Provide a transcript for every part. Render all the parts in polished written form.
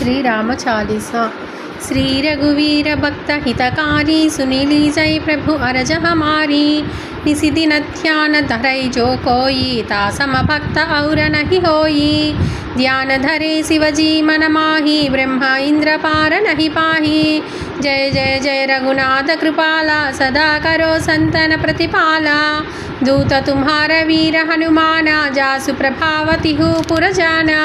श्री राम चालीसा। श्री रघुवीर भक्त हितकारी सुनीली जय प्रभु अरज हमारी। निसी दिन ध्यान धरई जो कोई ता सम भक्त और नहीं होई। ध्यान धरे शिवजी मन माही ब्रह्मा इंद्र पार नहीं पाही। जय जय जय रघुनाथ कृपाला सदा करो संतन प्रतिपाला। दूत तुम्हारा वीर हनुमाना जासु प्रभावति हूँ पुर जाना।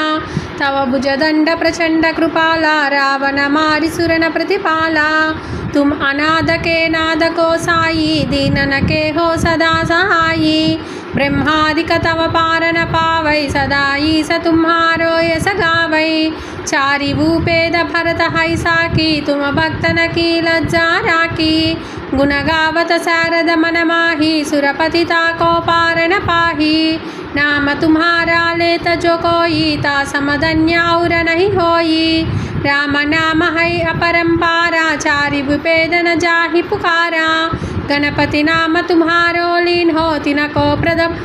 तव भुज दंड प्रचंड कृपाला रावण मारि सुरन प्रतिपाला। तुम अनाथ के नाद को साई दीनन के हो सदा सहाई। ब्रह्मादिक तव पार न पावै सदा ईस तुम्हारो यस गावै। चारि भूपेद भरत है साकी तुम भक्त न की लज्जा राखी। गुण गावत शारद मन माही सुरपति ताको पार न पाही। नाम तुम्हारा लेत जो कोई ता समधन्य और नहीं होई। राम नाम है अपरंपारा चारि भूपेद न जाहि पुकारा। गणपति नाम तुम्हारो लीन हो तिनको प्रदम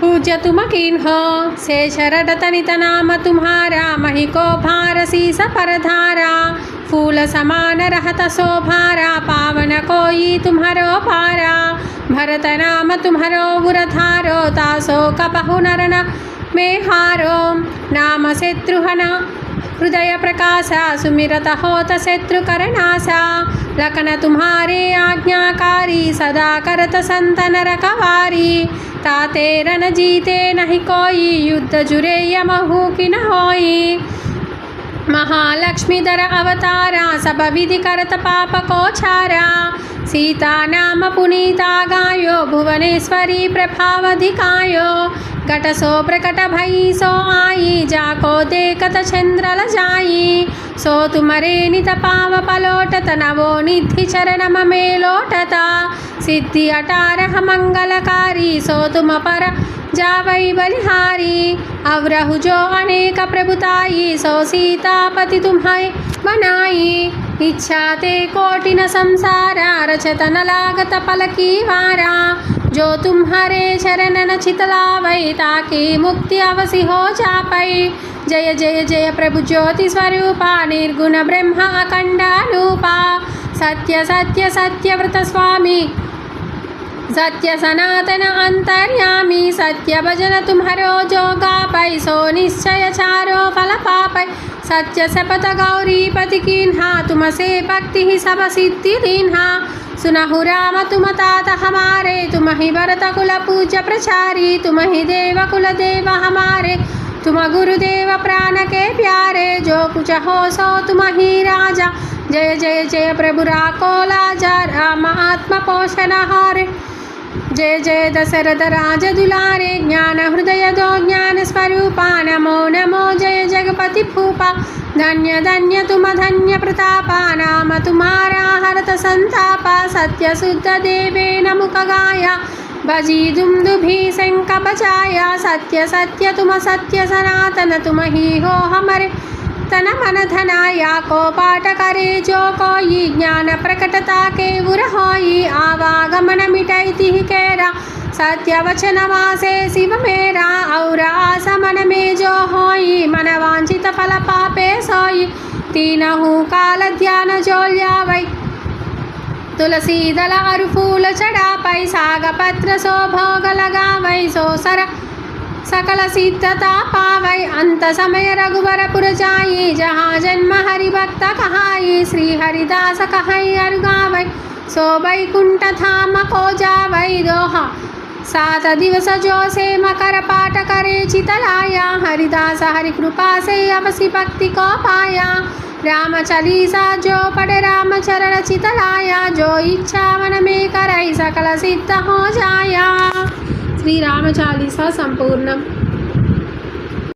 पूज्य तुम कीन हो। शेष रटत नित नाम तुम्हारा मही को भार शीस पर धारा। फूल समान रहत शोभारा पावन कोई तुम्हारो पारा। भरत नाम तुम्हारो गुरधारो तासो कपहु नरन में हारो। नाम शत्रुहन हृदय प्रकाशा सुमिरत होत शत्रु करनाशा। लखन तुम्हारे आज्ञाकारी सदा करत संतन रखवारी। ताते रन जीते नहीं कोई युद्ध जुरे यमहु की न होई। महालक्ष्मी धर अवतारा सब विधि करत पाप को छारा। सीता नाम पुनीता गायो भुवनेश्वरी प्रभाव दिखायो। घट सो प्रकट भई सो आई जाको देखत चंद्र ल जाई। सो तुमरे नित पाव पलोटत नवो निधि चरण में लोटता। सिद्धि अटारह मंगलकारी सो तुम पर जावै बलिहारी। अवरहु जो अनेक प्रभुताई सो सीतापति तुम्हें बनाई। इच्छा ते कोटि न संसारा रचत न लागत पलकी वारा। जो तुम्हारे चरण न चितलावै ताकि मुक्ति अवसि हो जापै। जय जय जय प्रभु ज्योति स्वरूपा निर्गुण ब्रह्म अखंडारूपा। सत्य सत्य सत्यव्रत स्वामी सत्य सनातन अंतर्यामी। सत्य भजन तुम्हारो जो गापै सो निश्चय चारो फल पापै। सत्य सपत गौरी पति कीन्हा तुम से भक्ति ही सब सिद्धि दीन्हा। सुनहु राम तुम तात हमारे तुम ही भरत कुल पूज्य प्रचारी। तुम ही देव कुल देव हमारे तुम गुरुदेव प्राण के प्यारे। जो कुछ हो सो तुम ही राजा। जय जय जय प्रभु राको लाजा राम आत्म पोषण हारे। जय जय दशरथ राज दुलारे ज्ञान हृदय दो ज्ञान स्वरूपा। नमो नमो जय जगपति भूपा। धन्य धन्य तुम धन्य प्रतापा नाम तुम्हारा हरत संतापा। सत्य शुद्ध देवे नमुख गाया भजी दुमदुभि शंख बजाया। सत्य सत्य तुम सत्य सनातन तुम ही हो हमारे तन मन धनाया। को पाठ करे जो कोई ज्ञान प्रकटता के उर होई। आवागमन मिटई तिहि केरा सत्य वचन वासे शिव मेरा। और आसमन में जो होई मन वांछित फल पापे सोई। तीनहु काल ध्यान जो ल्यावै तुलसी दल और फूल चढ़ापै। साग पत्र सो भोग लगावै सो सर सकल सिद्धता पावै। अंत समय रघुवरपुर जाई जहाँ जन्म हरि भक्त कहाई। श्री हरिदास कहै अरु गावै सो बैकुंठ धाम को जावै। दोहा 7 दिवस जो से मकर पाठ करे चितलाया। हरिदास हरि कृपा से अवसि भक्ति को पाया। राम चालीसा जो पढ़े राम चरण चितलाया। जो इच्छा मन में करई सकल सिद्ध हो जाया। श्री राम चालीसा संपूर्णम।